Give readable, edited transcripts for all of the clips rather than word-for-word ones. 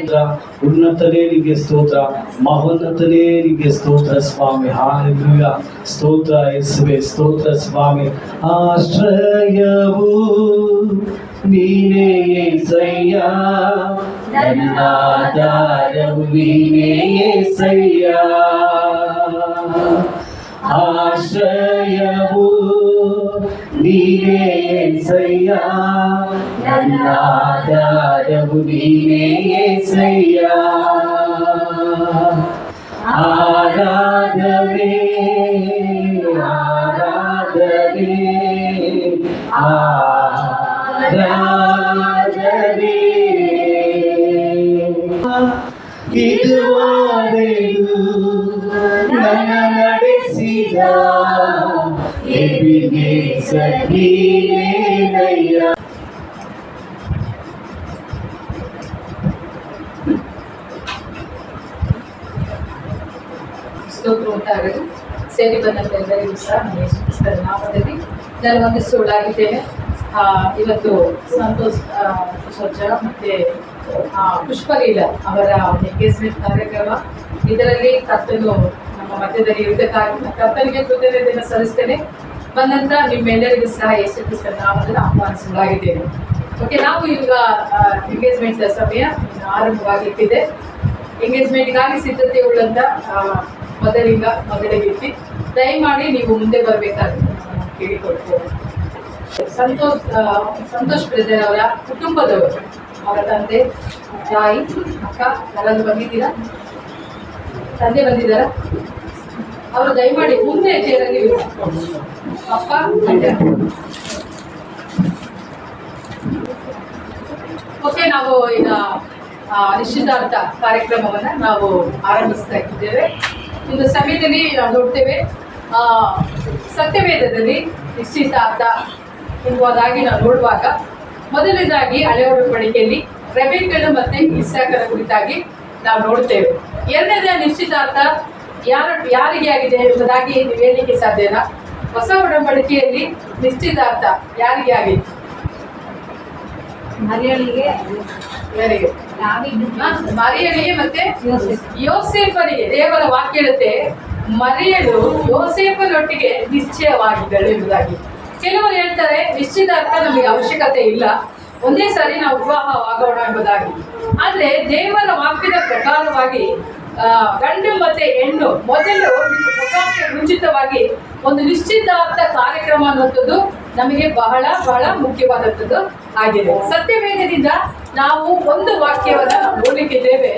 ಸ್ತೋತ್ರ, ಉನ್ನತನೇ ನಿಮಗೆ ಸ್ತೋತ್ರ, ಮಹೋನ್ನತನೇ ನಿಮಗೆ ಸ್ತೋತ್ರ ಸ್ವಾಮಿ. ಹಾಲೆಲೂಯ. ಸ್ತೋತ್ರ ಯೇಸುವೇ, ಸ್ತೋತ್ರ ಸ್ವಾಮಿ. ಆಶ್ರಯವು ನೀನೇ యేసయ్య, ನನ್ನ ಆಧಾರವು ನೀನೇ యేసయ్య. ಆಶ್ರಯವು ನೀನೇ యేసయ్య, ನನ್ನ ಆಧಾರವು ನೀನೇ యేసయ్య. ಆರಾಧನೆ ಆರಾಧನೆ ಆರಾಧನೆ ಇದುವರೆಗೂ ನನ್ನ ನಡೆಸಿದ ಎಬಿನೇಜರ್ ನೀನೇನಯ್ಯ. ಸ್ತೋತ್ರ ಉಂಟಾಗಲಿ. ಸೇರಿ ಬಂದಂತ ಎಲ್ಲರಿಗೂ ಸಹ ಯೇಸುಕ್ರಿಸ್ತನ ನಾಮದಲ್ಲಿ ನಾನು ವಂದಿಸುವುದಾಗಿದ್ದೇನೆ. ಇವತ್ತು ಸಂತೋಷ್ ಸರ್ಜಾ ಮತ್ತೆ ಪುಷ್ಪಲೀಲ ಅವರ ಎಂಗೇಜ್ಮೆಂಟ್ ಕಾರ್ಯಕ್ರಮ. ಇದರಲ್ಲಿ ಕರ್ತನು ನಮ್ಮ ಮಧ್ಯದಲ್ಲಿ ಇರಬೇಕಾಗಿ ಕರ್ತನಿಗೆ ಕೃತಜ್ಞತೆಯನ್ನು ಸಲ್ಲಿಸ್ತೇನೆ. ಬಂದಂತ ನಿಮ್ಮೆಲ್ಲರಿಗೂ ಸಹ ಯೇಸುಕ್ರಿಸ್ತನ ನಾಮದಲ್ಲಿ ಆಹ್ವಾನಿಸಲಾಗಿದ್ದೇನೆ. ಓಕೆ, ನಾವು ಈಗ ಎಂಗೇಜ್ಮೆಂಟ್ ಸಮಯ ಆರಂಭವಾಗಲಿಕ್ಕಿದೆ. ಎಂಗೇಜ್ಮೆಂಟ್ಗಾಗಿ ಸಿದ್ಧತೆ ಉಳ್ಳಂತ ಮೊದಲ ವ್ಯಕ್ತಿ ದಯಮಾಡಿ ನೀವು ಮುಂದೆ ಬರಬೇಕಾಗುತ್ತೆ ಕೇಳಿಕೊಳ್ತೇವೆ. ಸಂತೋಷ್ ಬ್ರದರ್ ಅವರ ಕುಟುಂಬದವರು, ಅವರ ತಂದೆ, ತಾಯಿ, ಅಕ್ಕ ಯಾರಾದ್ರೂ ಬಂದಿದ್ದೀರಾ? ತಂದೆ ಬಂದಿದ್ದಾರಾ? ಅವರು ದಯಮಾಡಿ ಮುಂದೆ ಚೇರಲ್ಲಿ ಅಪ್ಪ ಓಕೆ, ನಾವು ಈಗ ನಿಶ್ಚಿತಾರ್ಥ ಕಾರ್ಯಕ್ರಮವನ್ನು ನಾವು ಆರಂಭಿಸ್ತಾ ಇದ್ದೇವೆ. ಒಂದು ಸಮಯದಲ್ಲಿ ನಾವು ನೋಡ್ತೇವೆ, ಸತ್ಯವೇದದಲ್ಲಿ ನಿಶ್ಚಿತಾರ್ಥ ಎಂಬುದಾಗಿ ನಾವು ನೋಡುವಾಗ ಮೊದಲನೇದಾಗಿ ಹಳೆಯ ಒಡಂಬಡಿಕೆಯಲ್ಲಿ ರೆಬೆಕ್ಕಳು ಮತ್ತು ಇಸಾಕರ ಕುರಿತಾಗಿ ನಾವು ನೋಡ್ತೇವೆ. ಎರಡನೇದ ನಿಶ್ಚಿತಾರ್ಥ ಯಾರಿಗೆ ಆಗಿದೆ ಎಂಬುದಾಗಿ ನೀವು ಹೇಳಲಿಕ್ಕೆ ಸಾಧ್ಯನಾ? ಹೊಸ ಒಡಂಬಡಿಕೆಯಲ್ಲಿ ನಿಶ್ಚಿತಾರ್ಥ ಯಾರಿಗೆ ಆಗಿದೆ? ಮರಿಯಳಿಗೆ ಮತ್ತೆ ಯೋಸೇಫನಿಗೆ. ದೇವರ ವಾಕ್ಯ ಹೇಳುತ್ತೆ, ಮರಿಯಳು ಯೋಸೇಫನೊಟ್ಟಿಗೆ ನಿಶ್ಚಯವಾಗಿದ್ದಳು ಎಂಬುದಾಗಿ. ಕೆಲವರು ಹೇಳ್ತಾರೆ ನಿಶ್ಚಿತಾರ್ಥ ನಮಗೆ ಅವಶ್ಯಕತೆ ಇಲ್ಲ, ಒಂದೇ ಸಾರಿ ನಾವು ವಿವಾಹವಾಗೋಣ ಎಂಬುದಾಗಿ. ಆದ್ರೆ ದೇವರ ವಾಕ್ಯದ ಪ್ರಕಾರವಾಗಿ ಗಂಡು ಮತ್ತೆ ಹೆಣ್ಣು ಮೊದಲು ಮುಂಚಿತವಾಗಿ ಒಂದು ನಿಶ್ಚಿತಾರ್ಥ ಕಾರ್ಯಕ್ರಮ ಅನ್ನುವಂಥದ್ದು ನಮಗೆ ಬಹಳ ಬಹಳ ಮುಖ್ಯವಾದಂಥದ್ದು ಆಗಿದೆ. ಸತ್ಯವೇದದಿಂದ ನಾವು ಒಂದು ವಾಕ್ಯವನ್ನ ನೋಡಲಿಕ್ಕಿದ್ದೇವೆ.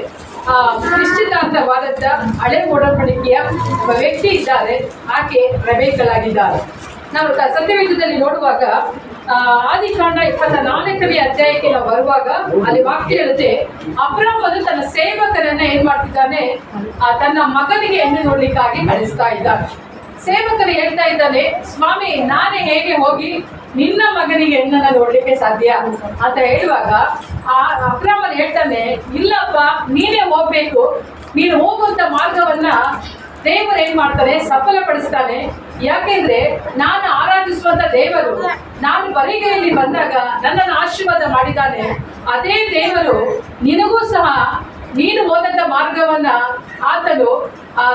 ನಿಶ್ಚಿತಾರ್ಥವಾದಂಥ ಹಳೆ ಒಡಂಬಡಿಕೆಯ ಒಬ್ಬ ವ್ಯಕ್ತಿ ಇದ್ದಾರೆ, ಆಕೆ ರೆಬೆಕ್ಕಳಾಗಿದ್ದಾರೆ. ನಾವು ಸತ್ಯವೇದದಲ್ಲಿ ನೋಡುವಾಗ ಆದಿಕಾಂಡ 24ನೇ ಅಧ್ಯಾಯಕ್ಕೆ ನಾವು ಬರುವಾಗ ಅಲ್ಲಿ ವಾಕ್ಯ ಹೇಳುತ್ತೆ, ಅಬ್ರಾಮನು ತನ್ನ ಸೇವಕರನ್ನ ಏನ್ ಮಾಡ್ತಿದ್ದಾನೆ, ತನ್ನ ಮಗನಿಗೆ ಹೆಣ್ಣು ನೋಡ್ಲಿಕ್ಕಾಗಿ ಕಳಿಸ್ತಾ ಇದ್ದಾನೆ. ಸೇವಕರು ಹೇಳ್ತಾ ಇದ್ದಾನೆ, ಸ್ವಾಮಿ ನಾನೇ ಹೇಗೆ ಹೋಗಿ ನಿನ್ನ ಮಗನಿಗೆ ಹೆಣ್ಣನ್ನ ನೋಡ್ಲಿಕ್ಕೆ ಸಾಧ್ಯ ಅಂತ ಹೇಳುವಾಗ ಅಬ್ರಾಮನ್ ಹೇಳ್ತಾನೆ, ಇಲ್ಲಪ್ಪ ನೀನೇ ಹೋಗ್ಬೇಕು, ನೀನು ಹೋಗುವಂತ ಮಾರ್ಗವನ್ನ ದೇವರು ಏನ್ ಮಾಡ್ತಾನೆ, ಸಫಲಪಡಿಸ್ತಾನೆ. ಯಾಕೆಂದ್ರೆ ನಾನು ಆರಾಧಿಸುವಂತ ದೇವರು ನಾನು ಬರಿಗೈಯಲ್ಲಿ ಬಂದಾಗ ನನ್ನನ್ನು ಆಶೀರ್ವಾದ ಮಾಡಿದ್ದಾನೆ. ಅದೇ ದೇವರು ನಿನಗೂ ಸಹ ನೀನು ಹೋದಂತ ಮಾರ್ಗವನ್ನ ಆತನು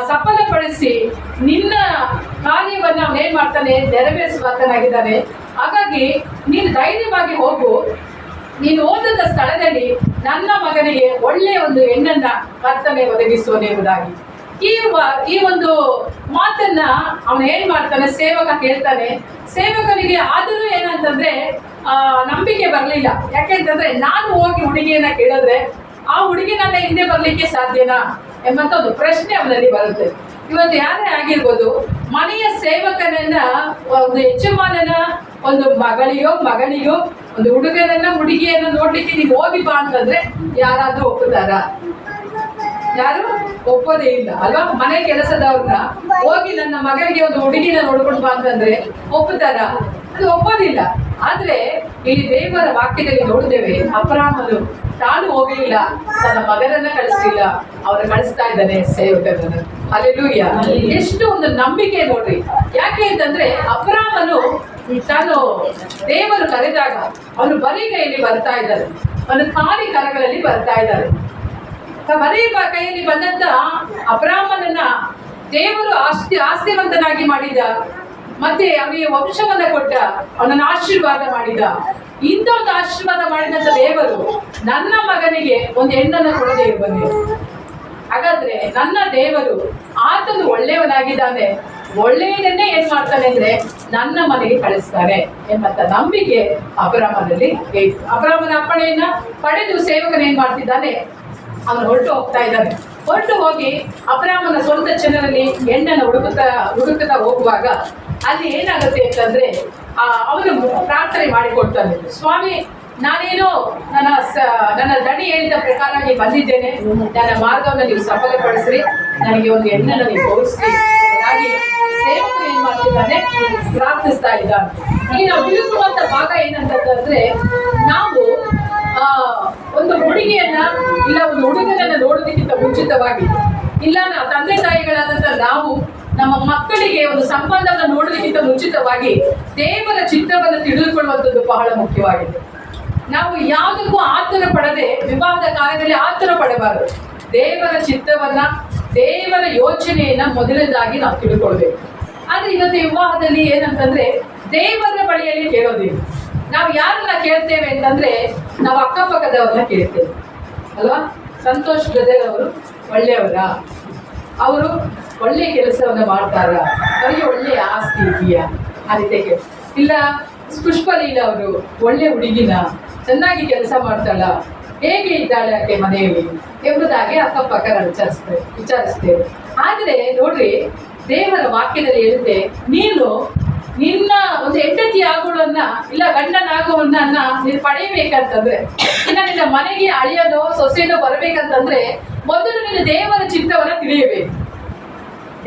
ಸಫಲಪಡಿಸಿ ನಿನ್ನ ಕಾರ್ಯವನ್ನ ಅವನೇನ್ ಮಾಡ್ತಾನೆ, ನೆರವೇರಿಸುವಾತನಾಗಿದ್ದಾನೆ. ಹಾಗಾಗಿ ನೀನು ಧೈರ್ಯವಾಗಿ ಹೋಗು, ನೀನು ಹೋದಂತ ಸ್ಥಳದಲ್ಲಿ ನನ್ನ ಮಗನಿಗೆ ಒಳ್ಳೆಯ ಒಂದು ಹೆಣ್ಣನ್ನ ಕರ್ತನೆ ಒದಗಿಸುವನು ಎಂಬುದಾಗಿ. ಈ ಒಂದು ಮಾತನ್ನ ಅವನು ಏನ್ ಮಾಡ್ತಾನೆ, ಸೇವಕ ಕೇಳ್ತಾನೆ. ಸೇವಕನಿಗೆ ಆದರೂ ಏನಂತಂದ್ರೆ ನಂಬಿಕೆ ಬರಲಿಲ್ಲ. ಯಾಕೆಂತಂದ್ರೆ ನಾನು ಹೋಗಿ ಹುಡುಗಿಯನ್ನ ಕೇಳಿದ್ರೆ ಆ ಹುಡುಗಿ ನನ್ನ ಹಿಂದೆ ಬರ್ಲಿಕ್ಕೆ ಸಾಧ್ಯನಾ ಎಂಬಂತ ಒಂದು ಪ್ರಶ್ನೆ ಅವನಲ್ಲಿ ಬರುತ್ತೆ. ಇವತ್ತು ಯಾರೇ ಆಗಿರ್ಬೋದು, ಮನೆಯ ಸೇವಕನನ್ನ ಒಂದು ಯಜಮಾನನ ಒಂದು ಮಗನಿಗೋ ಒಂದು ಹುಡುಗಿಯನ್ನ ನೋಡ್ಲಿಕ್ಕೆ ನೀವು ಹೋಗಿ ಬಾ ಅಂತಂದ್ರೆ ಯಾರಾದ್ರೂ ಒಪ್ಪುತ್ತಾರ? ಯಾರು ಒಪ್ಪೋದೇ ಇಲ್ಲ ಅಲ್ವಾ? ಮನೆ ಕೆಲಸದವ್ರನ್ನ ಹೋಗಿ ನನ್ನ ಮಗನಿಗೆ ಒಂದು ಹುಡುಗಿನ ನೋಡ್ಕೊಂಡು ಬಾ ಅಂತಂದ್ರೆ ಒಪ್ಪುತ್ತಾರ? ಅದು ಒಪ್ಪೋದಿಲ್ಲ. ಆದ್ರೆ ಇಲ್ಲಿ ದೇವರ ವಾಕ್ಯದಲ್ಲಿ ನೋಡಿದ್ದೇವೆ, ಅಬ್ರಾಮನು ತಾನು ಹೋಗಲಿಲ್ಲ, ತನ್ನ ಮಗನನ್ನ ಕಳಿಸ್ಲಿಲ್ಲ, ಅವನು ಕಳಿಸ್ತಾ ಇದ್ದಾನೆ ಸೇವಕರನ್ನ. ಹಲ್ಲೆಲೂಯಾ! ಎಷ್ಟು ಒಂದು ನಂಬಿಕೆ ನೋಡ್ರಿ. ಯಾಕೆ ಅಂತಂದ್ರೆ ಅಬ್ರಾಮನು ತಾನು ದೇವರು ಕರೆದಾಗ ಅವನು ಬರಿಗೈಯಲ್ಲಿ ಬರ್ತಾ ಇದ್ದಾರೆ, ಅವನು ಖಾಲಿ ಕರಗಳಲ್ಲಿ ಬರ್ತಾ ಇದ್ದಾರೆ. ಬರೀ ಕೈಯಲ್ಲಿ ಬಂದಂತ ಅಬ್ರಾಮನನ್ನ ದೇವರು ಆಸ್ತಿವಂತನಾಗಿ ಮಾಡಿದ, ಮತ್ತೆ ಅವನಿಗೆ ವಂಶವನ್ನ ಕೊಟ್ಟ, ಅವನನ್ನು ಆಶೀರ್ವಾದ ಮಾಡಿದ. ಇಂಥ ಒಂದು ಆಶೀರ್ವಾದ ಮಾಡಿದಂತ ದೇವರು ನನ್ನ ಮಗನಿಗೆ ಒಂದು ಹೆಣ್ಣನ್ನು ಕೊಡದೇ ಇರುವನು. ಹಾಗಾದ್ರೆ ನನ್ನ ದೇವರು ಆತನು ಒಳ್ಳೆಯವನಾಗಿದ್ದಾನೆ, ಒಳ್ಳೆಯದನ್ನೇ ಏನ್ ಮಾಡ್ತಾನೆ ಅಂದ್ರೆ ನನ್ನ ಮನೆಗೆ ಕಳಿಸ್ತಾನೆ ಎಂಬಂತ ನಂಬಿಕೆ ಅಬ್ರಾಮನಲ್ಲಿ ಇತ್ತು. ಅಬ್ರಾಮನ ಅಪ್ಪಣೆಯನ್ನ ಪಡೆದು ಸೇವಕನ ಏನ್ ಮಾಡ್ತಿದ್ದಾನೆ, ಅವನು ಹೊರಟು ಹೋಗ್ತಾ ಇದ್ದಾನೆ. ಹೊರಟು ಹೋಗಿ ಅಬ್ರಾಮನ ಸ್ವಂತ ಜನರಲ್ಲಿ ಹೆಣ್ಣನ್ನು ಹುಡುಕುತ್ತಾ ಹೋಗುವಾಗ ಅಲ್ಲಿ ಏನಾಗುತ್ತೆ ಅಂತಂದ್ರೆ ಅವನು ಪ್ರಾರ್ಥನೆ ಮಾಡಿಕೊಡ್ತಾನೆ, ಸ್ವಾಮಿ ನಾನೇನೋ ನನ್ನ ದಣಿ ಹೇಳಿದ ಪ್ರಕಾರವಾಗಿ ಬಂದಿದ್ದೇನೆ, ನನ್ನ ಮಾರ್ಗವನ್ನು ನೀವು ಸಫಲಪಡಿಸ್ರಿ, ನನಗೆ ಒಂದು ಹೆಣ್ಣನ್ನು ನೀವು ತೋರಿಸ್ರಿ ಹಾಗಾಗಿ ಸೇವಕರು ಏನ್ ಮಾಡ್ತಿದ್ದಾನೆ, ಪ್ರಾರ್ಥಿಸ್ತಾ ಇದ್ದಾನೆ. ಈಗ ನಾವು ತಿಳ್ಕೊಳ್ಳುವಂತ ಭಾಗ ಏನಂತಂದ್ರೆ, ನಾವು ಒಂದು ಹುಡುಗಿಯನ್ನ ಇಲ್ಲ ಒಂದು ಹುಡುಗನನ್ನ ನೋಡೋದಕ್ಕಿಂತ ಮುಂಚಿತವಾಗಿ, ಇಲ್ಲ ತಂದೆ ತಾಯಿಗಳಾದಂತ ನಾವು ನಮ್ಮ ಮಕ್ಕಳಿಗೆ ಒಂದು ಸಂಬಂಧವನ್ನು ನೋಡೋದಕ್ಕಿಂತ ಮುಂಚಿತವಾಗಿ ದೇವರ ಚಿತ್ತವನ್ನು ತಿಳಿದುಕೊಳ್ಳುವಂಥದ್ದು ಬಹಳ ಮುಖ್ಯವಾಗಿದೆ. ನಾವು ಯಾವುದಕ್ಕೂ ಆತುರ ಪಡದೆ ವಿವಾಹದ ಕಾರ್ಯದಲ್ಲಿ ಆತುರ ಪಡಬಾರದು. ದೇವರ ಚಿತ್ತವನ್ನ, ದೇವರ ಯೋಚನೆಯನ್ನ ಮೊದಲನೇದಾಗಿ ನಾವು ತಿಳ್ಕೊಳ್ಬೇಕು. ಆದ್ರೆ ಇವತ್ತು ವಿವಾಹದಲ್ಲಿ ಏನಂತಂದ್ರೆ ದೇವರ ಬಳಿಯಲ್ಲಿ ಕೇಳೋದಿಲ್ಲ. ನಾವು ಯಾರನ್ನ ಕೇಳ್ತೇವೆ ಅಂತಂದ್ರೆ ನಾವು ಅಕ್ಕಪಕ್ಕದವ್ರನ್ನ ಕೇಳ್ತೇವೆ ಅಲ್ವಾ. ಸಂತೋಷ್ ಬ್ರದರ್ ಅವರು ಒಳ್ಳೆಯವರ, ಅವರು ಒಳ್ಳೆಯ ಕೆಲಸವನ್ನ ಮಾಡ್ತಾರ, ಅವರಿಗೆ ಒಳ್ಳೆಯ ಆಸ್ತಿ ಇದೆಯಾ ಆ ರೀತಿ. ಇಲ್ಲ ಪುಷ್ಪಲೀಲಾ ಅವರು ಒಳ್ಳೆ ಹುಡುಗಿನ, ಚೆನ್ನಾಗಿ ಕೆಲಸ ಮಾಡ್ತಾಳ, ಹೇಗೆ ಇದ್ದಾಳೆ ಆಕೆ ಮನೆಯಲ್ಲಿ ಎಂಬುದಾಗಿ ಅಕ್ಕಪಕ್ಕ ವಿಚಾರಿಸ್ತೇವೆ. ಆದರೆ ನೋಡ್ರಿ, ದೇವರ ವಾಕ್ಯದಲ್ಲಿ ಹೇಳುತ್ತೆ, ನೀನು ನಿನ್ನ ಒಂದು ಹೆಂಡತಿ ಆಗುವನ್ನ ಇಲ್ಲ ಗಂಡನಾಗುವನ್ನ ನೀನು ಪಡೆಯಬೇಕಂತಂದ್ರೆ, ಇನ್ನ ನಿನ್ನ ಮನೆಗೆ ಅಳಿಯೋದೋ ಸೊಸೆನೋ ಬರಬೇಕಂತಂದ್ರೆ ಮೊದಲು ನೀನು ದೇವರ ಚಿತ್ತವನ್ನ ತಿಳಿಯಬೇಕು.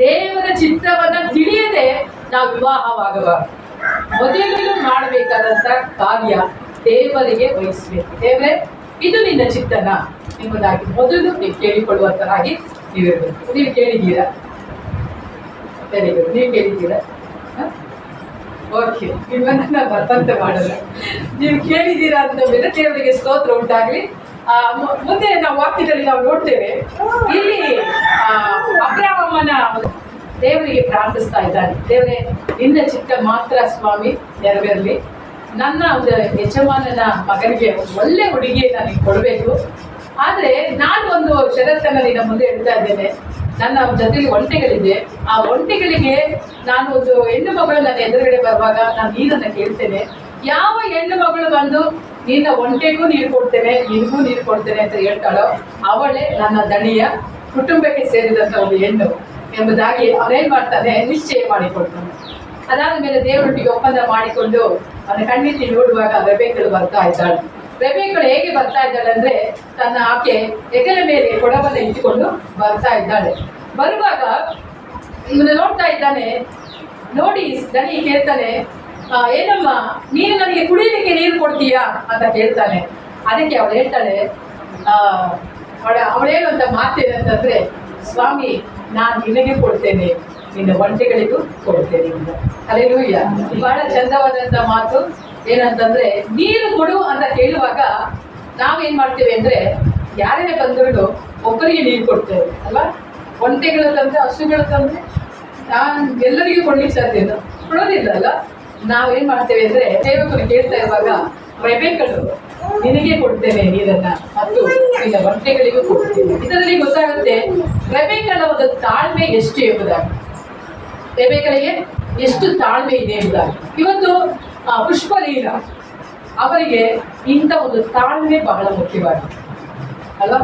ದೇವರ ಚಿತ್ತವನ್ನ ತಿಳಿಯದೆ ನಾವು ವಿವಾಹವಾಗಬಾರದು. ಮೊದಲು ಮಾಡಬೇಕಾದಂತ ಕಾರ್ಯ ದೇವರಿಗೆ ವಹಿಸಬೇಕು. ದೇವರೇ ಇದು ನಿನ್ನ ಚಿತ್ತನ ಎಂಬುದಾಗಿ ಮೊದಲು ನೀವು ಕೇಳಿಕೊಳ್ಳುವಂತರಾಗಿ ನೀವಿರಬೇಕು. ನೀವು ಕೇಳಿದ್ದೀರಾ? ವೆರಿ ಗುಡ್, ನೀವು ಕೇಳಿದ್ದೀರಾ? ಓಕೆ, ನಿಮ್ಮನ್ನ ಬರ್ತಂತೆ ಮಾಡಲ್ಲ. ನೀವು ಕೇಳಿದ್ದೀರಾ ಅಂತ ಮೇಲೆ ದೇವರಿಗೆ ಸ್ತೋತ್ರ ಉಂಟಾಗ್ಲಿ. ಮುಂದೆ ನಾವು ವಾಕ್ಯದಲ್ಲಿ ನಾವು ನೋಡ್ತೇವೆ, ಇಲ್ಲಿ ಅಬ್ರಾಮನ ದೇವರಿಗೆ ಪ್ರಾರ್ಥಿಸ್ತಾ ಇದ್ದಾನೆ, ದೇವರೇ ನಿನ್ನ ಚಿತ್ತ ಮಾತ್ರ ಸ್ವಾಮಿ ನೆರವೇರಲಿ, ನನ್ನ ಒಂದು ಯಜಮಾನನ ಮಗನಿಗೆ ಒಳ್ಳೆ ಹುಡುಗಿಯನ್ನು ನೀನು ಕೊಡಬೇಕು. ಆದರೆ ನಾನು ಒಂದು ಷರತ್ತನ್ನು ನಿನ್ನ ಮುಂದೆ ಹೇಳ್ತಾ ಇದ್ದೇನೆ. ನನ್ನ ಜೊತೆಗೆ ಒಂಟೆಗಳಿದೆ, ಆ ಒಂಟೆಗಳಿಗೆ ನಾನು ಒಂದು ಹೆಣ್ಣು ಮಗಳು ನನ್ನ ಎದುರುಗಡೆ ಬರುವಾಗ ನಾನು ನೀರನ್ನು ಕೇಳ್ತೇನೆ. ಯಾವ ಹೆಣ್ಣು ಮಗಳು ಬಂದು ನಿನ್ನ ಒಂಟೆಗೂ ನೀರು ಕೊಡ್ತೇನೆ, ನಿನಗೂ ನೀರು ಕೊಡ್ತೇನೆ ಅಂತ ಹೇಳ್ತಾಳೋ ಅವಳೇ ನನ್ನ ದಣಿಯ ಕುಟುಂಬಕ್ಕೆ ಸೇರಿದಂಥ ಒಂದು ಹೆಣ್ಣು ಎಂಬುದಾಗಿ ಅವನೇನ್ ಮಾಡ್ತಾನೆ, ನಿಶ್ಚಯ ಮಾಡಿಕೊಡ್ತಾನೆ. ಅದಾದ ಮೇಲೆ ದೇವರೊಟ್ಟಿಗೆ ಒಪ್ಪಂದ ಮಾಡಿಕೊಂಡು ಅವನ ಕಣ್ಣಿಟ್ಟು ನೋಡುವಾಗ ರೆಬೆಕ್ಕಳು ಬರ್ತಾ ಇದ್ದಾಳೆ. ರೆಬೆಕ್ಕಳು ಹೇಗೆ ಬರ್ತಾ ಇದ್ದಾಳೆ ಅಂದ್ರೆ, ತನ್ನ ಆಕೆ ಹೆಗಲ ಮೇಲೆ ಕೊಡವನ್ನು ಇಟ್ಟುಕೊಂಡು ಬರ್ತಾ ಇದ್ದಾಳೆ. ಬರುವಾಗ ಇವನು ನೋಡ್ತಾ ಇದ್ದಾನೆ. ನೋಡಿ ದಣಿ ಕೇಳ್ತಾನೆ, ಏನಮ್ಮ ನೀನು ನನಗೆ ಕುಡಿಯಲಿಕ್ಕೆ ನೀರು ಕೊಡ್ತೀಯಾ ಅಂತ ಕೇಳ್ತಾನೆ. ಅದಕ್ಕೆ ಅವಳು ಹೇಳ್ತಾಳೆ, ಅವಳೇನುವಂತ ಮಾತೇನಂತಂದ್ರೆ, ಸ್ವಾಮಿ ನಾನು ನಿನಗೆ ಕೊಡ್ತೇನೆ, ನಿನ್ನ ಒಂಟೆಗಳಿಗೂ ಕೊಡ್ತೇನೆ ಅಂತ. ಹಲ್ಲೆಲೂಯಾ. ಬಹಳ ಚಂದವಾದಂಥ ಮಾತು. ಏನಂತಂದ್ರೆ, ನೀರು ಕೊಡು ಅಂತ ಕೇಳುವಾಗ ನಾವೇನ್ ಮಾಡ್ತೇವೆ ಅಂದ್ರೆ, ಯಾರೇ ಬಂದರೂ ಒಬ್ಬರಿಗೆ ನೀರು ಕೊಡ್ತೇವೆ ಅಲ್ವಾ. ಒಂಟೆಗಳು ತಂದ್ರೆ, ಹಸುಗಳು ತಂದ್ರೆ ನಾನು ಎಲ್ಲರಿಗೂ ಕೊಡ್ಲಿಕ್ಕೆ ಸಾಧ್ಯ ಕೊಡೋದಿಲ್ಲ ಅಲ್ಲ. ನಾವೇನ್ ಮಾಡ್ತೇವೆ ಅಂದ್ರೆ, ಸೇವಕರು ಕೇಳ್ತಾ ಇರುವಾಗ ರೆಬೆಕ್ಕಳು ನಿನಗೆ ಕೊಡ್ತೇನೆ ನೀರನ್ನ ಮತ್ತು ನಿನ್ನ ಒಂಟೆಗಳಿಗೂ ಕೊಡ್ತೇನೆ. ಇದರಲ್ಲಿ ಗೊತ್ತಾಗುತ್ತೆ ರೆಬೆಕ್ಕಳ ಒಂದು ತಾಳ್ಮೆ ಎಷ್ಟು ಎಂಬುದಾಗಿ, ರೆಬೆಕ್ಕಳಿಗೆ ಎಷ್ಟು ತಾಳ್ಮೆ ಇದೆ ಎಂಬುದಾಗಿ. ಇವತ್ತು ಪುಷ್ಪಲೀಲಾ ಅವರಿಗೆ ಇಂಥ ಒಂದು ತಾಳ್ಮೆ ಬಹಳ ಮುಖ್ಯವಾಗಿದೆ ಅಲ್ವಾ.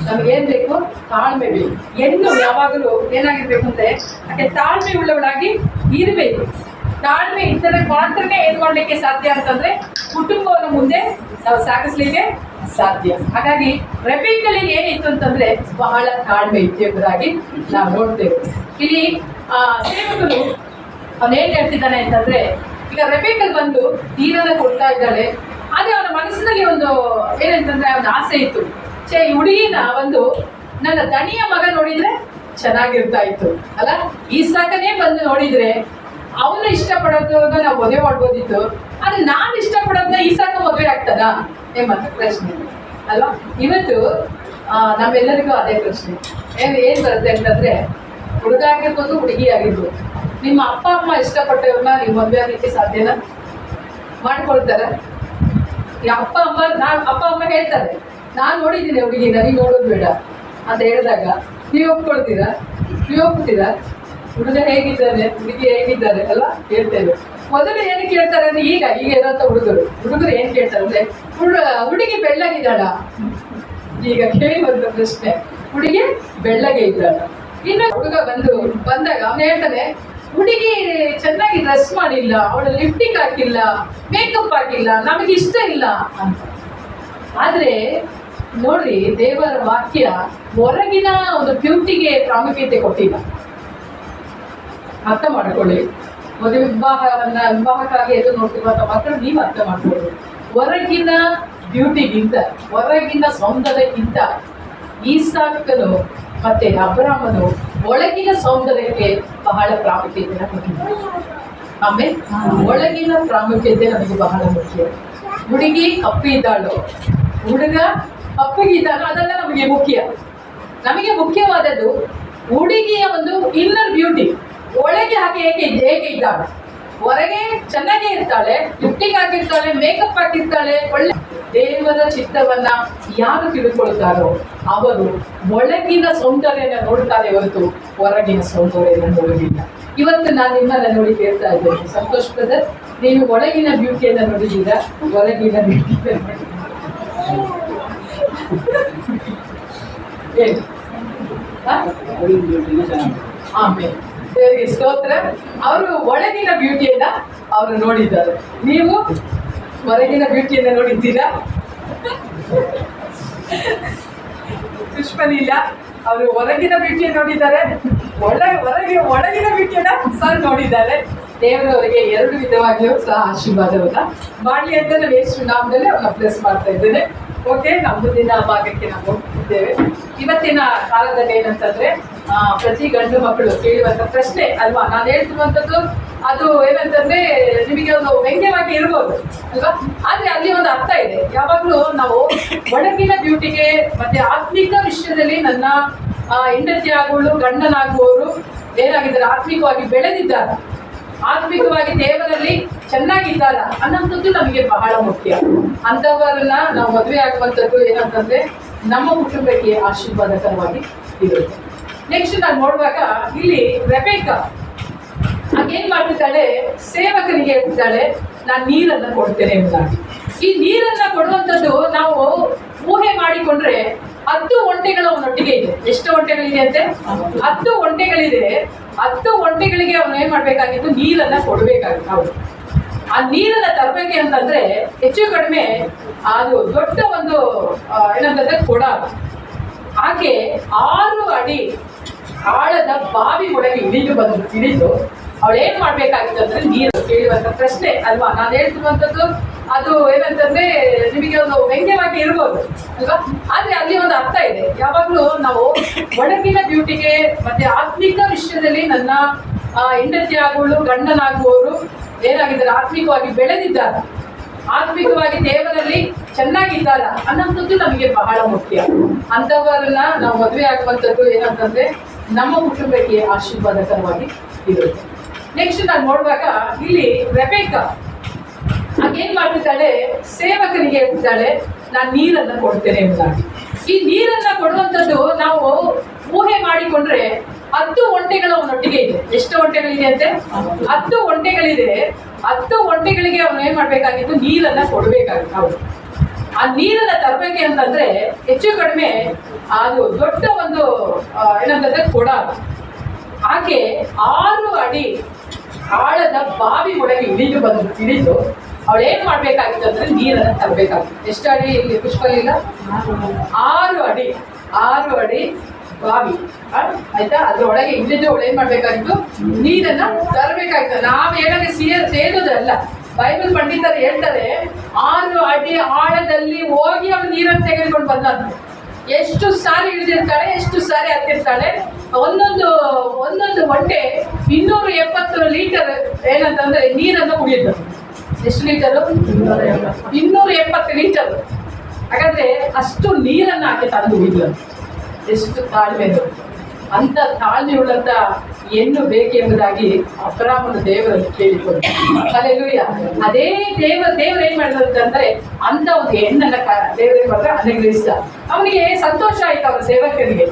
ನಮಗೇನ್ ಬೇಕು? ತಾಳ್ಮೆ ಬೇಕು. ಹೆಣ್ಣು ಯಾವಾಗಲೂ ಏನಾಗಿರ್ಬೇಕು ಅಂದ್ರೆ, ಯಾಕೆ ತಾಳ್ಮೆ ಉಳ್ಳವಳಾಗಿ ಇರಬೇಕು. ತಾಳ್ಮೆ ಇದ್ದರೆ ಮಾತ್ರನೇ ಏನ್ ಮಾಡ್ಲಿಕ್ಕೆ ಸಾಧ್ಯ ಅಂತಂದ್ರೆ, ಕುಟುಂಬವನ್ನು ಮುಂದೆ ನಾವು ಸಾಗಿಸ್ಲಿಕ್ಕೆ ಸಾಧ್ಯ. ಹಾಗಾಗಿ ರೆಬೆಕ್ಕಳಿಗೆ ಏನಿತ್ತು ಅಂತಂದ್ರೆ ಬಹಳ ತಾಳ್ಮೆ ಇತ್ತು ಎಂಬುದಾಗಿ ನಾವು ನೋಡ್ತೇವೆ. ಇಲ್ಲಿ ಸೇವಕರು ಅವನು ಏನ್ ಹೇಳ್ತಿದ್ದಾನೆ ಅಂತಂದ್ರೆ, ಈಗ ರೆಬೆಕ್ಕಳು ಬಂದು ನೀರನ್ನು ಕೊಡ್ತಾ ಇದ್ದಾಳೆ. ಆದ್ರೆ ಅವನ ಮನಸ್ಸಿನಲ್ಲಿ ಒಂದು ಏನಂತಂದ್ರೆ ಅವನ ಆಸೆ ಇತ್ತು, ಈ ಹುಡುಗಿನ ಒಂದು ನನ್ನ ದಣಿಯ ಮಗ ನೋಡಿದ್ರೆ ಚೆನ್ನಾಗಿರ್ತಾ ಇತ್ತು ಅಲ್ಲ. ಈ ಸಾಕನೇ ಬಂದು ನೋಡಿದ್ರೆ ಅವನು ಇಷ್ಟಪಡೋದನ್ನ ನಾವು ಮದುವೆ ಮಾಡ್ಬೋದಿತ್ತು. ಆದ್ರೆ ನಾನು ಇಷ್ಟಪಡೋದನ್ನ ಈ ಸಾಕ ಮದುವೆ ಆಗ್ತದಾ ಎಂಬಂತ ಪ್ರಶ್ನೆ ಅಲ್ವಾ. ಇವತ್ತು ನಮ್ಮೆಲ್ಲರಿಗೂ ಅದೇ ಪ್ರಶ್ನೆ ಏನು ಬರುತ್ತೆ ಅಂತಂದರೆ, ಹುಡುಗ ಆಗಿರ್ಬೋದು, ಹುಡುಗಿ ಆಗಿರ್ಬೋದು, ನಿಮ್ಮ ಅಪ್ಪ ಅಮ್ಮ ಇಷ್ಟಪಟ್ಟವ್ರನ್ನ ನೀವು ಮದುವೆ ಆಗಲಿಕ್ಕೆ ಸಾಧ್ಯನಾ? ಮಾಡ್ಕೊಳ್ತಾರೆ. ಅಪ್ಪ ಅಮ್ಮ ಹೇಳ್ತಾರೆ, ನಾನು ನೋಡಿದ್ದೀನಿ ಹುಡುಗಿನ, ನೀವು ನೋಡೋದು ಬೇಡ ಅಂತ ಹೇಳಿದಾಗ ನೀವು ಒಪ್ಕೊಳ್ತೀರಾ? ನೀವು ಒಪ್ತೀರಾ? ಹುಡುಗ ಹೇಗಿದ್ದಾನೆ, ಹುಡುಗಿ ಹೇಗಿದ್ದಾರೆ ಅಲ್ಲ ಹೇಳ್ತೇವೆ. ಮೊದಲು ಏನು ಕೇಳ್ತಾರೆ ಅಂದರೆ, ಈಗ ಇರೋಂಥ ಹುಡುಗರು ಏನು ಕೇಳ್ತಾರೆ ಅಂದರೆ, ಹುಡುಗಿ ಬೆಳ್ಳಗಿದ್ದಾಳ? ಈಗ ಕೇಳಿ ಬಂದ ಪ್ರಶ್ನೆ, ಹುಡುಗಿ ಬೆಳ್ಳಗೆ ಇದ್ದಾಳ? ಇನ್ನು ಹುಡುಗ ಬಂದಾಗ ಅವನು ಹೇಳ್ತಾನೆ, ಹುಡುಗಿ ಚೆನ್ನಾಗಿ ಡ್ರೆಸ್ ಮಾಡಿಲ್ಲ, ಅವಳು ಲಿಫ್ಟಿಂಗ್ ಹಾಕಿಲ್ಲ, ಮೇಕಪ್ ಹಾಕಿಲ್ಲ, ನಮಗೆ ಇಷ್ಟ ಇಲ್ಲ ಅಂತ. ಆದರೆ ನೋಡ್ರಿ, ದೇವರ ವಾಕ್ಯ ಹೊರಗಿನ ಒಂದು ಬ್ಯೂಟಿಗೆ ಪ್ರಾಮುಖ್ಯತೆ ಕೊಟ್ಟಿಲ್ಲ. ಅರ್ಥ ಮಾಡ್ಕೊಳ್ಳಿ. ಮದುವೆ ವಿವಾಹಕ್ಕಾಗಿ ಎದು ನೋಡ್ತಿರುವಂಥ ಮಕ್ಕಳು ನೀವು ಅರ್ಥ ಮಾಡ್ಕೊಳ್ಳಿ. ಹೊರಗಿನ ಬ್ಯೂಟಿಗಿಂತ, ಹೊರಗಿನ ಸೌಂದರ್ಯಕ್ಕಿಂತ ಈಸಾಕನು ಮತ್ತೆ ಅಬ್ರಾಮನು ಒಳಗಿನ ಸೌಂದರ್ಯಕ್ಕೆ ಬಹಳ ಪ್ರಾಮುಖ್ಯತೆಯನ್ನು ಕೊಟ್ಟಿದ್ದಾರೆ. ಆಮೇಲೆ ಒಳಗಿನ ಪ್ರಾಮುಖ್ಯತೆ ನಮಗೆ ಬಹಳ ಮುಖ್ಯ. ಹುಡುಗಿ ಕಪ್ಪಿದ್ದಾಳು, ಹುಡುಗ ಕಪ್ಪಗಿದ್ದಾಳು, ಅದೆಲ್ಲ ನಮಗೆ ಮುಖ್ಯ. ನಮಗೆ ಮುಖ್ಯವಾದದ್ದು ಹುಡುಗಿಯ ಒಂದು ಇನ್ನರ್ ಬ್ಯೂಟಿ. ಒಳಗೆ ಹಾಕಿ ಹೇಗೆ ಇದ್ದಾಳೆ, ಹೊರಗೆ ಚೆನ್ನಾಗೇ ಇರ್ತಾಳೆ, ಲಿಫ್ಟಿಂಗ್ ಆಗಿರ್ತಾಳೆ, ಮೇಕಪ್ ಹಾಕಿರ್ತಾಳೆ, ಒಳ್ಳೆ ದೇವರ ಚಿತ್ತವನ್ನ ಯಾರು ತಿಳ್ಕೊಳ್ತಾರೋ ಅವರು ಒಳಗಿನ ಸೌಂದರ್ಯನ ನೋಡ್ತಾರೆ ಹೊರತು ಹೊರಗಿನ ಸೌಂದರ್ಯನ ನೋಡೋದಿಲ್ಲ. ಇವತ್ತು ನಾನು ನಿಮ್ಮನ್ನ ನೋಡಿ ಕೇಳ್ತಾ ಇದ್ದೇನೆ, ಸಂತೋಷ್ ಬ್ರದರ್, ನೀವು ಒಳಗಿನ ಬ್ಯೂಟಿಯನ್ನು ನೋಡಿದ್ದೀರಾ, ಹೊರಗಿನ ಬ್ಯೂಟಿಯನ್ನು ಏನು? ಆಮೇಲೆ ದೇವರಿಗೆ ಸ್ತೋತ್ರ. ಅವರು ಒಳಗಿನ ಬ್ಯೂಟಿಯನ್ನ ಅವರು ನೋಡಿದ್ದಾರೆ, ನೀವು ಹೊರಗಿನ ಬ್ಯೂಟಿಯನ್ನ ನೋಡಿದ್ದೀರಾ? ದುಷ್ಮನಿಲ್ಲ, ಅವರು ಹೊರಗಿನ ಬ್ಯೂಟಿಯನ್ನು ನೋಡಿದ್ದಾರೆ, ಒಳಗಿನ ಬ್ಯೂಟಿಯನ್ನ ಸರ್ ನೋಡಿದ್ದಾರೆ. ದೇವರವರಿಗೆ ಎರಡು ವಿಧವಾಗಿಯೂ ಸಹ ಆಶೀರ್ವಾದವನ್ನ ಮಾಡಲಿ ಅಂತ ನಾನು ಯೇಸು ನಾಮದಲ್ಲಿ ಅವ್ರನ್ನ ಪ್ಲೇಸ್ ಮಾಡ್ತಾ ಇದ್ದೇನೆ. ಓಕೆ, ನಾವು ಮುಂದಿನ ಭಾಗಕ್ಕೆ ನಾವು ಹೋಗ್ತಿದ್ದೇವೆ. ಇವತ್ತಿನ ಕಾಲದಲ್ಲಿ ಏನಂತಂದ್ರೆ, ಪ್ರತಿ ಗಂಡು ಮಕ್ಕಳು ಕೇಳುವಂಥ ಪ್ರಶ್ನೆ ಅಲ್ವಾ, ನಾನು ಹೇಳ್ತಿರುವಂಥದ್ದು ಅದು ಏನಂತಂದ್ರೆ ನಿಮಗೆ ಒಂದು ವ್ಯಂಗ್ಯವಾಗಿ ಇರ್ಬೋದು ಅಲ್ವಾ, ಆದರೆ ಅಲ್ಲಿ ಒಂದು ಅರ್ಥ ಇದೆ. ಯಾವಾಗಲೂ ನಾವು ಒಳಗಿನ ಬ್ಯೂಟಿಗೆ ಮತ್ತೆ ಆತ್ಮಿಕ ವಿಷಯದಲ್ಲಿ ನನ್ನ ಹೆಂಡತಿ ಆಗುವಳು, ಗಂಡನಾಗುವವರು ಏನಾಗಿದ್ದಾರೆ, ಆತ್ಮಿಕವಾಗಿ ಬೆಳೆದಿದ್ದಾರೆ, ಆತ್ಮಿಕವಾಗಿ ದೇವರಲ್ಲಿ ಚೆನ್ನಾಗಿದ್ದಾರ ಅನ್ನೋಂಥದ್ದು ನಮಗೆ ಬಹಳ ಮುಖ್ಯ. ಅಂಥವರನ್ನ ನಾವು ಮದುವೆ ಆಗುವಂಥದ್ದು ಏನಂತಂದ್ರೆ ನಮ್ಮ ಕುಟುಂಬಕ್ಕೆ ಆಶೀರ್ವಾದಕರವಾಗಿ ಇರುತ್ತೆ. ನೆಕ್ಸ್ಟ್ ನಾನು ನೋಡುವಾಗ ಇಲ್ಲಿ ರೆಬೆಕ್ಕಾ ಹಾಗೇನ್ ಮಾಡ್ತಿದ್ದಾಳೆ, ಸೇವಕರಿಗೆ ಹೇಳ್ತಿದ್ದಾಳೆ, ನಾನು ನೀರನ್ನ ಕೊಡ್ತೇನೆ ಎಂಬುದಾಗಿ. ಈ ನೀರನ್ನ ಕೊಡುವಂಥದ್ದು ನಾವು ಊಹೆ ಮಾಡಿಕೊಂಡ್ರೆ 10 ಒಂಟೆಗಳು ಅವನೊಟ್ಟಿಗೆ ಇದೆ. ಎಷ್ಟು ಒಂಟೆಗಳಿದೆ ಅಂತೆ? 10 ಒಂಟೆಗಳಿದೆ. 10 ಒಂಟೆಗಳಿಗೆ ಅವನು ಏನ್ ಮಾಡ್ಬೇಕಾಗಿತ್ತು, ನೀರನ್ನ ಕೊಡ್ಬೇಕಾಗಿತ್ತು. ಹೌದು, ಆ ನೀರನ್ನ ತರಬೇಕು ಅಂತಂದ್ರೆ ಹೆಚ್ಚು ಕಡಿಮೆ ಅದು ದೊಡ್ಡ ಒಂದು ಏನಂತಂದ್ರೆ ಕೊಡ. ಆಕೆ 6 ಅಡಿ ಆಳದ ಬಾವಿ ಒಳಗೆ ಇಳಿದು ಅವಳು ಏನ್ ಮಾಡ್ಬೇಕಾಗಿತ್ತು ಅಂದ್ರೆ ನೀರು ಕೇಳುವಂತ ಪ್ರಶ್ನೆ ಅಲ್ವಾ, ನಾನು ಹೇಳ್ತಿರುವಂಥದ್ದು ಅದು ಏನಂತಂದ್ರೆ ನಿಮಗೆ ಒಂದು ವ್ಯಂಗ್ಯವಾಗಿ ಇರ್ಬೋದು ಅಲ್ವಾ, ಆದ್ರೆ ಅಲ್ಲಿ ಒಂದು ಅರ್ಥ ಇದೆ. ಯಾವಾಗಲೂ ನಾವು ಒಳಗಿನ ಬ್ಯೂಟಿಗೆ ಮತ್ತೆ ಆತ್ಮಿಕ ವಿಷಯದಲ್ಲಿ ನನ್ನ ಹೆಂಡತಿ ಆಗುವಳು, ಗಂಡನಾಗುವವರು ಏನಾಗಿದ್ದಾರೆ, ಆತ್ಮಿಕವಾಗಿ ಬೆಳೆದಿದ್ದಾರೆ, ಆತ್ಮಿಕವಾಗಿ ದೇವರಲ್ಲಿ ಚೆನ್ನಾಗಿದ್ದಾರ ಅನ್ನೋಂಥದ್ದು ನಮಗೆ ಬಹಳ ಮುಖ್ಯ. ಅಂಥವರನ್ನ ನಾವು ಮದುವೆ ಆಗುವಂಥದ್ದು ಏನಂತಂದ್ರೆ ನಮ್ಮ ಕುಟುಂಬಕ್ಕೆ ಆಶೀರ್ವಾದಕರವಾಗಿ ಇರುತ್ತೆ. ನೆಕ್ಸ್ಟ್ ನಾನು ನೋಡುವಾಗ ಇಲ್ಲಿ ರೆಬೆಕ್ಕಾ ಹಾಗೇನ್ ಮಾಡ್ತಿದ್ದಾಳೆ, ಸೇವಕನಿಗೆ ಹೇಳ್ತಿದ್ದಾಳೆ, ನಾನು ನೀರನ್ನ ಕೊಡ್ತೇನೆ ಎಂಬುದಾಗಿ. ಈ ನೀರನ್ನ ಕೊಡುವಂಥದ್ದು ನಾವು ಊಹೆ ಮಾಡಿಕೊಂಡ್ರೆ 10 ಒಂಟೆಗಳು ಅವನೊಟ್ಟಿಗೆ ಇದೆ. ಎಷ್ಟು ಒಂಟೆಗಳಿದೆ ಅಂತೆ? 10 ಒಂಟೆಗಳಿದೆ. 10 ಒಂಟೆಗಳಿಗೆ ಅವನು ಏನ್ ಮಾಡ್ಬೇಕಾಗಿತ್ತು, ನೀರನ್ನ ಕೊಡ್ಬೇಕಾಗಿತ್ತು. ಹೌದು, ಆ ನೀರನ್ನ ತರಬೇಕೆ ಅಂತಂದ್ರೆ ಹೆಚ್ಚು ಕಡಿಮೆ ಅದು ದೊಡ್ಡ ಒಂದು ಏನಂತಂದ್ರೆ ಕೊಡ. ಆಕೆ 6 ಅಡಿ ಆಳದ ಬಾವಿ ಒಳಗೆ ಇಳಿದು ಅವಳು ಏನ್ ಮಾಡ್ಬೇಕಾಗಿತ್ತು ಅಂದ್ರೆ ನೀರನ್ನ ತರಬೇಕಾಗಿತ್ತು. ಎಷ್ಟು ಅಡಿ ಇಲ್ಲಿ ಪುಷ್ಪಲಿಲ್ಲ? 6 ಅಡಿ 6 ಅಡಿ ಬಾವಿ ಆಯ್ತಾ, ಅದ್ರೊಳಗೆ ಇಳಿದು ಅವಳು ಏನ್ ಮಾಡ್ಬೇಕಾಗಿತ್ತು, ನೀರನ್ನ ತರಬೇಕಾಗಿತ್ತು. ನಾವ್ ಏನಾದ್ರೆ ಸೇರೋದಲ್ಲ, ಬೈಬಲ್ ಪಂಡಿತರು ಹೇಳ್ತಾರೆ 6 ಅಡಿ ಆಳದಲ್ಲಿ ಹೋಗಿ ಅವಳು ನೀರನ್ನು ತೆಗೆದುಕೊಂಡು ಬಂದಂತ. ಎಷ್ಟು ಸಾರಿ ಇಳಿದಿರ್ತಾಳೆ, ಎಷ್ಟು ಸಾರಿ ಹತ್ತಿರ್ತಾಳೆ. ಒಂದೊಂದು ಒಂಟೆ 270 ಲೀಟರ್ ಏನಂತಂದ್ರೆ ನೀರನ್ನು ಕುಡಿಯುತ್ತೆ. ಎಷ್ಟು ಲೀಟರು? 270 ಲೀಟರ್. ಹಾಗಾದ್ರೆ ಅಷ್ಟು ನೀರನ್ನ ಆಕೆ ತಂದು ಹುಯ್ದ್ಲು. ಎಷ್ಟು ತಾಳ್ಮೆ ನೋಡಿ. ಅಂತ ತಾಳ್ಮೆ ಉಳ್ಳಂತ ಹೆಣ್ಣು ಬೇಕೆಂಬುದಾಗಿ ಅಬ್ರಾಮನು ದೇವರಲ್ಲಿ ಕೇಳಿಕೊಂಡು, ಹಲ್ಲೆಲೂಯಾ. ಅದೇ ದೇವರು ಏನ್ ಮಾಡಿದ್ರು ಅಂತಂದ್ರೆ ಅಂತ ಒಂದು ಹೆಣ್ಣನ್ನ ದೇವರೇನ್ ಮಾಡಿದ್ರೆ ಅನುಗ್ರಹಿಸಿದ. ಅವನಿಗೆ ಸಂತೋಷ ಆಯ್ತು, ಅವನ ಸೇವಕನಿಗೆ.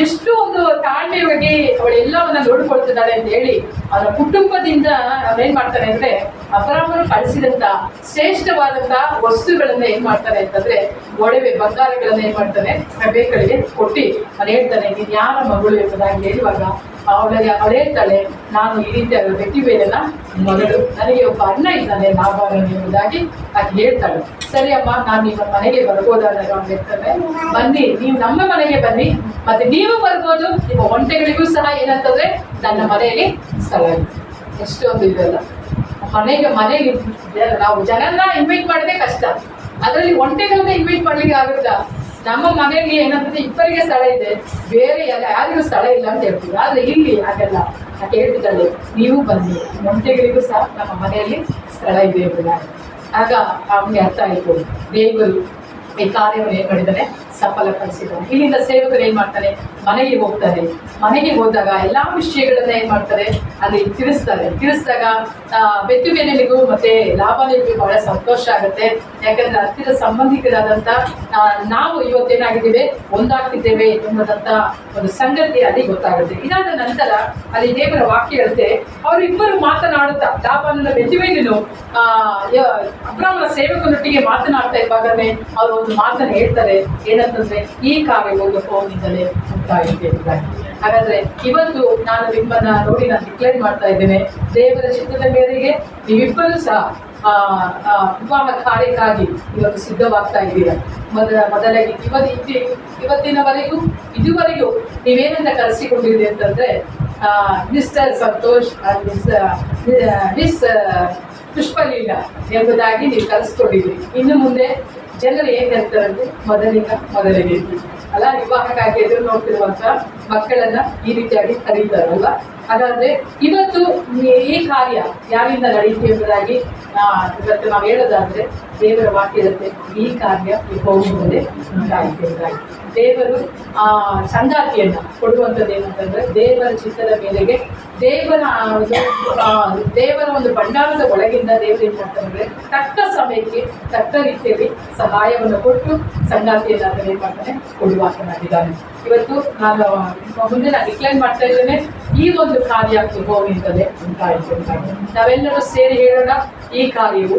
ಎಷ್ಟು ಒಂದು ತಾಳ್ಮೆಯಾಗಿ ಅವಳೆಲ್ಲವನ್ನ ನೋಡಿಕೊಳ್ತಿದ್ದಾಳೆ ಅಂತ ಹೇಳಿ ಅವರ ಕುಟುಂಬದಿಂದ ಅವ್ರೇನ್ ಮಾಡ್ತಾರೆ ಅಂದ್ರೆ ಅಬ್ರಾಮನು ಕಳಿಸಿದಂತ ಶ್ರೇಷ್ಠವಾದಂತ ವಸ್ತುಗಳನ್ನ ಏನ್ ಮಾಡ್ತಾರೆ ಅಂತಂದ್ರೆ ಒಡವೆ ಬಂಗಾರಗಳನ್ನ ಏನ್ ಮಾಡ್ತಾನೆ ರೆಬೆಕ್ಕಳಿಗೆ ಕೊಟ್ಟು ಅವ್ನು ಹೇಳ್ತಾನೆ, ನೀನ್ ಯಾರ ಮಗಳು ಎಂಬುದಾಗಿ ಹೇಳುವಾಗ ಅವಳು ಹೇಳ್ತಾಳೆ, ನಾನು ಈ ರೀತಿಯಾದ ಬೆಟ್ಟಿಬೇಲನ ಮಗಳು, ನನಗೆ ಒಬ್ಬ ಅಣ್ಣ ಇದ್ದಾನೆ ಲಾಬಾನ ಎಂಬುದಾಗಿ ಆಕೆ ಹೇಳ್ತಾಳೆ. ಸರಿ ಅಮ್ಮ, ನಾನು ನಿಮ್ಮ ಮನೆಗೆ ಬರ್ಬೋದಾದಾಗ ಅವ್ನು ಹೇಳ್ತಾನೆ, ಬನ್ನಿ, ನೀವು ನಮ್ಮ ಮನೆಗೆ ಬನ್ನಿ, ಮತ್ತೆ ನೀವು ಬರ್ಬೋದು, ನಿಮ್ಮ ಒಂಟೆಗಳಿಗೂ ಸಹ ಏನಂತಂದ್ರೆ ನನ್ನ ಮನೆಯಲ್ಲಿ ಸ್ಥಳ ಇದೆ. ಎಷ್ಟೊಂದು ಇದೆಲ್ಲ ಮನೆಗೆ ನಾವು ಜನನ್ನ ಇನ್ವೈಟ್ ಮಾಡೋದೇ ಕಷ್ಟ, ಅದರಲ್ಲಿ ಒಂಟೆಗಳನ್ನ ಇನ್ವೈಟ್ ಮಾಡ್ಲಿಕ್ಕೆ ಆಗುತ್ತಾ? ನಮ್ಮ ಮನೆಯಲ್ಲಿ ಏನಂತಂದ್ರೆ ಇಬ್ಬರಿಗೆ ಸ್ಥಳ ಇದೆ, ಬೇರೆ ಯಾರಿಗೂ ಸ್ಥಳ ಇಲ್ಲ ಅಂತ ಹೇಳ್ತೀವಿ. ಆದ್ರೆ ಇಲ್ಲಿ ಹಾಗೆಲ್ಲ ಯಾಕೆ ಹೇಳ್ತಿದ್ದಾಳೆ, ನೀವು ಬನ್ನಿ, ಒಂಟೆಗಳಿಗೂ ಸಹ ನಮ್ಮ ಮನೆಯಲ್ಲಿ ಸ್ಥಳ ಇದೆ ಎಂಬುದಾಗಿ. ಆಗ ಅವನಿಗೆ ಅರ್ಥ ಆಯಿತು, ದೇವರು ಈ ಕಾರ್ಯವನ್ನು ಏನ್ ಮಾಡಿದ್ದಾನೆ ಸಫಲಪಡಿಸಿದ್ದಾನೆ. ಇಲ್ಲಿಂದ ಸೇವಕರು ಏನ್ ಮಾಡ್ತಾರೆ, ಮನೆಗೆ ಹೋಗ್ತಾರೆ. ಮನೆಗೆ ಹೋದಾಗ ಎಲ್ಲಾ ವಿಷಯಗಳನ್ನ ಏನ್ ಮಾಡ್ತಾರೆ ಅಲ್ಲಿ ತಿಳಿಸಿದಾಗ ಬೆತ್ತುಬೇಲಿಗೂ ಮತ್ತೆ ಲಾಭನಿಗೂ ಬಹಳ ಸಂತೋಷ ಆಗುತ್ತೆ. ಯಾಕಂದ್ರೆ ಹತ್ತಿರ ಸಂಬಂಧಿಕರಾದಂತ ನಾವು ಇವತ್ತೇನಾಗಿದ್ದೇವೆ, ಒಂದಾಗ್ತಿದ್ದೇವೆ ಎಂಬುದಂತ ಒಂದು ಸಂಗತಿ ಅಲ್ಲಿ ಗೊತ್ತಾಗುತ್ತೆ. ಇದಾದ ನಂತರ ಅಲ್ಲಿ ದೇವರ ವಾಕ್ಯ ಹೇಳುತ್ತೆ, ಅವರಿಬ್ಬರು ಮಾತನಾಡುತ್ತಾ ಲಾಭನ ಬೆತ್ತುಬೇಲಿನು ಅಬ್ರಾಮನ ಸೇವಕನೊಟ್ಟಿಗೆ ಮಾತನಾಡ್ತಾ ಇರುವಾಗಲೇ ಅವರು ಒಂದು ಮಾತನ್ನು ಹೇಳ್ತಾರೆ, ಏನಂತಂದ್ರೆ ಈ ಕಾರ್ಯವು ಯೆಹೋವನಿಂದಲೇ ಉಂಟಾಗಿದೆ. ಹಾಗಾದ್ರೆ ಇವತ್ತು ನಾನು ನಿಮ್ಮನ್ನ ನೋಡಿ ನಾನು ಡಿಕ್ಲೇರ್ ಮಾಡ್ತಾ ಇದ್ದೇನೆ, ದೇವರ ಚಿತ್ತದ ಮೇರೆಗೆ ನೀವಿಬ್ಬರು ಸಹ ವಿವಾಹ ಕಾರ್ಯಕ್ಕಾಗಿ ಇವತ್ತು ಸಿದ್ಧವಾಗ್ತಾ ಇದ್ದೀರಾ. ಮೊದಲಾಗಿ ಇವತ್ತಿನವರೆಗೂ ಇದುವರೆಗೂ ನೀವೇನನ್ನ ಕರೆಸಿಕೊಂಡಿರಿ ಅಂತಂದ್ರೆ ಮಿಸ್ಟರ್ ಸಂತೋಷ್ ಮಿಸ್ ಪುಷ್ಪಲೀಲಾ ಎಂಬುದಾಗಿ ನೀವು ಕರೆಸ್ಕೊಂಡಿದ್ರಿ. ಇನ್ನು ಮುಂದೆ ಜನರು ಏನ್ ಹೇಳ್ತಾರಂದ್ರೆ ಮೊದಲಿಗೆ ಅಲ್ಲ, ವಿವಾಹಕ್ಕಾಗಿ ಎದುರು ನೋಡ್ತಿರುವಂತ ಮಕ್ಕಳನ್ನ ಈ ರೀತಿಯಾಗಿ ಕರೀತಾರಲ್ವ. ಹಾಗಾದ್ರೆ ಇವತ್ತು ಈ ಕಾರ್ಯ ಯಾರಿಂದ ನಡೆಯುತ್ತೆ ಎಂಬುದಾಗಿ ಇವತ್ತು ನಾವು ಹೇಳೋದಾದ್ರೆ ದೇವರ ವಾಕ್ಯ ಇರುತ್ತೆ, ಈ ಕಾರ್ಯ ಯೆಹೋವನಿಂದಲೇ ಉಂಟಾಯಿತು ಎಂಬುದಾಗಿ. ದೇವರು ಸಂಗಾತಿಯನ್ನ ಕೊಡುವಂಥದ್ದು ಏನಂತಂದ್ರೆ ದೇವರ ಚಿತ್ತದ ಮೇರೆಗೆ ದೇವರ ಒಂದು ಭಂಡಾರದ ಒಳಗಿಂದ ದೇವರು ಏನ್ ಮಾಡ್ತಾರೆ, ತಕ್ಕ ಸಮಯಕ್ಕೆ ತಕ್ಕ ರೀತಿಯಲ್ಲಿ ಸಹಾಯವನ್ನು ಕೊಟ್ಟು ಸಂಗಾತಿಯನ್ನ ಏನ್ ಮಾಡ್ತಾನೆ ಕೊಡುವಾತನಾಗಿದ್ದಾನೆ. ಇವತ್ತು ನಾನು ಮುಂದೆ ನಾನು ಡಿಕ್ಲೈನ್ ಮಾಡ್ತಾ ಇದ್ದೇನೆ, ಈ ಒಂದು ಕಾರ್ಯ ಯೆಹೋವನಿಂದಲೇ ಉಂಟಾಯಿತು. ನಾವೆಲ್ಲರೂ ಸೇರಿ ಹೇಳೋಣ, ಈ ಕಾರ್ಯವು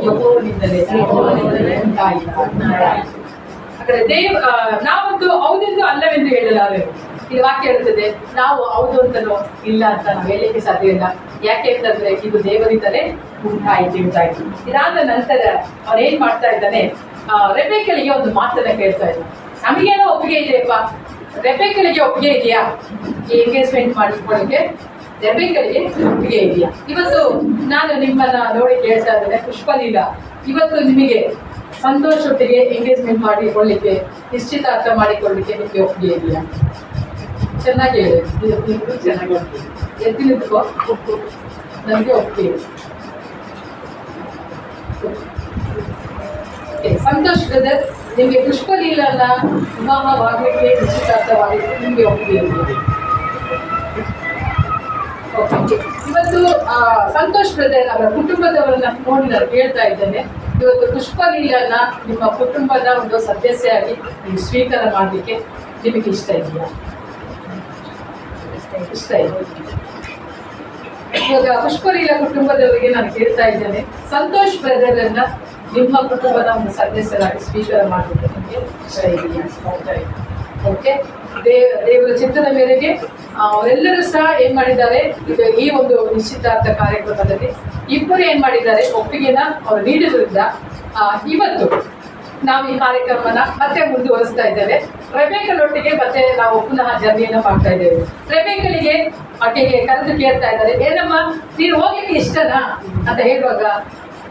ಯೆಹೋವನಿಂದಲೇ ಉಂಟಾಯಿತು. ಹಾಗಾದ್ರೆ ನಾವಂತೂ ಹೌದೆಂದು ಅಲ್ಲವೆಂದು ಹೇಳಲಾರೆವು. ಇದು ವಾಕ್ಯ ಹೇಳ್ತದೆ, ನಾವು ಹೌದು ಅಂತನೋ ಇಲ್ಲ ಅಂತ ನಾವು ಹೇಳಲಿಕ್ಕೆ ಸಾಧ್ಯ ಇಲ್ಲ. ಯಾಕೆ ಅಂತಂದ್ರೆ ಇದು ದೇವರಿಂದಲೇ ಉಂಟಾಯಿತು. ಇದಾದ ನಂತರ ಅವನೇನ್ ಮಾಡ್ತಾ ಇದ್ದಾನೆ, ರೆಬೆಕ್ಕಳಿಗೆ ಒಂದು ಮಾತನ್ನ ಕೇಳ್ತಾ ಇದ್ದಾನೆ. ನಮಗೇನೋ ಒಪ್ಪಿಗೆ ಇದೆಯಪ್ಪ, ರೆಬೆಕ್ಕಳಿಗೆ ಒಪ್ಪಿಗೆ ಇದೆಯಾ ಈ ಎಂಗೇಜ್ಮೆಂಟ್ ಮಾಡಿಕೊಳ್ಳಿಕ್ಕೆ? ರೆಬೆಕ್ಕಳಿಗೆ ಒಪ್ಪಿಗೆ ಇದೆಯಾ? ಇವತ್ತು ನಾನು ನಿಮ್ಮನ್ನ ನೋಡಿ ಕೇಳ್ತಾ ಇದ್ದೇನೆ, ಪುಷ್ಪಲೀಲಾ, ಇವತ್ತು ನಿಮಗೆ ಸಂತೋಷೊಟ್ಟಿಗೆ ಎಂಗೇಜ್ಮೆಂಟ್ ಮಾಡಿಕೊಳ್ಳಿಕ್ಕೆ, ನಿಶ್ಚಿತಾರ್ಥ ಮಾಡಿಕೊಳ್ಳಿಕ್ಕೆ ನಿಮಗೆ ಒಪ್ಪಿಗೆ ಇದೆಯಾ? ಚೆನ್ನಾಗಿ ಹೇಳಿ, ಚೆನ್ನಾಗಿ ಎದ್ದು ನಿಂತ್ಕೋ. ನನಗೆ ಒಪ್ಪಿಗೆ. ಸಂತೋಷ್ ಬ್ರದರ್, ನಿಮಗೆ ಪುಷ್ಪಲೀಲನ ವಿವಾಹವಾಗಲಿಕ್ಕೆ ನಿಶ್ಚಿತಾರ್ಥವಾಗಲಿಕ್ಕೆ ನಿಮಗೆ ಒಪ್ಪಿಗೆ ಇದೆ? ಇವತ್ತು ಸಂತೋಷ್ ಬ್ರದರ್ ಅವರ ಕುಟುಂಬದವರನ್ನ ನೋಡಿ ನಾನು ಕೇಳ್ತಾ ಇದ್ದೇನೆ, ಇವತ್ತು ಪುಷ್ಪಲೀಲನ ನಿಮ್ಮ ಕುಟುಂಬದ ಒಂದು ಸದಸ್ಯರಾಗಿ ನೀವು ಸ್ವೀಕಾರ ಮಾಡಲಿಕ್ಕೆ ನಿಮಗೆ ಇಷ್ಟ ಇದೆಯಾ? ಇಷ್ಟ ಇದೆ. ಇವಾಗ ಪುಷ್ಪಲೀಲಾ ಕುಟುಂಬದವರಿಗೆ ನಾನು ಕೇಳ್ತಾ ಇದ್ದೇನೆ, ಸಂತೋಷ್ ಬ್ರದರ್ ಅನ್ನ ನಿಮ್ಮ ಕುಟುಂಬದ ಒಂದು ಸದಸ್ಯರಾಗಿ ಸ್ವೀಕಾರ ಮಾಡಲಿಕ್ಕೆ ನಿಮಗೆ ಇಷ್ಟ ಇದೆಯಾ? ಓಕೆ, ದೇವರ ಚಿತ್ತದ ಮೇರೆಗೆ ಅವರೆಲ್ಲರೂ ಸಹ ಏನ್ ಮಾಡಿದ್ದಾರೆ, ಈ ಒಂದು ನಿಶ್ಚಿತಾರ್ಥ ಕಾರ್ಯಕ್ರಮದಲ್ಲಿ ಇಬ್ಬರು ಏನ್ ಮಾಡಿದ್ದಾರೆ, ಒಪ್ಪಿಗೆನ ಅವರು ನೀಡಿದ್ರಿಂದ ಇವತ್ತು ನಾವು ಈ ಕಾರ್ಯಕ್ರಮನ ಮತ್ತೆ ಮುಂದುವರಿಸ್ತಾ ಇದ್ದೇವೆ. ರೆಬೆಕ್ಕಳೊಟ್ಟಿಗೆ ಮತ್ತೆ ನಾವು ಪುನಃ ಜರ್ನಿಯನ್ನ ಮಾಡ್ತಾ ಇದ್ದೇವೆ. ರೆಬೆಕ್ಕಳಿಗೆ ಆಕೆಗೆ ಕರೆದು ಕೇಳ್ತಾ ಇದ್ದಾರೆ, ಏನಮ್ಮ ನೀನು ಹೋಗ್ಲಿಕ್ಕೆ ಇಷ್ಟನಾ ಅಂತ ಹೇಳುವಾಗ,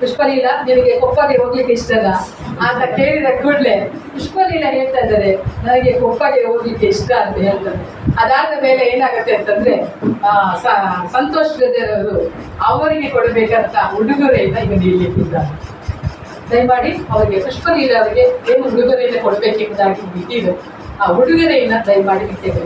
ಪುಷ್ಪಲೀಲಾ ನಿನಗೆ ಕೊಪ್ಪಗೆ ಹೋಗ್ಲಿಕ್ಕೆ ಇಷ್ಟನಾ ಅಂತ ಕೇಳಿದ ಕೂಡಲೇ ಪುಷ್ಪಲೀಲಾ ಹೇಳ್ತಾ ಇದ್ದಾರೆ, ನನಗೆ ಕೊಪ್ಪಗೆ ಹೋಗ್ಲಿಕ್ಕೆ ಇಷ್ಟ ಅಂತ ಹೇಳ್ತಾರೆ. ಅದಾದ ಮೇಲೆ ಏನಾಗುತ್ತೆ ಅಂತಂದ್ರೆ ಸಂತೋಷ್ ಬ್ರದರ್ ಅವರು ಅವರಿಗೆ ಕೊಡಬೇಕಂತ ಉಡುಗೊರೆಯಿಂದ ಈಗ ನೀಡಲಿಕ್ಕಿದ್ದಾರೆ. ದಯಮಾಡಿ ಅವರಿಗೆ ಪುಷ್ಪಲೀಲ ಅವರಿಗೆ ಏನು ಉಡುಗೊರೆಯನ್ನು ಕೊಡಬೇಕೆಂಬುದಾಗಿ ಬಿಟ್ಟಿದೆ. ಆ ಉಡುಗೊರೆಯನ್ನು ದಯಮಾಡಿ ಬಿಟ್ಟಿದೆ.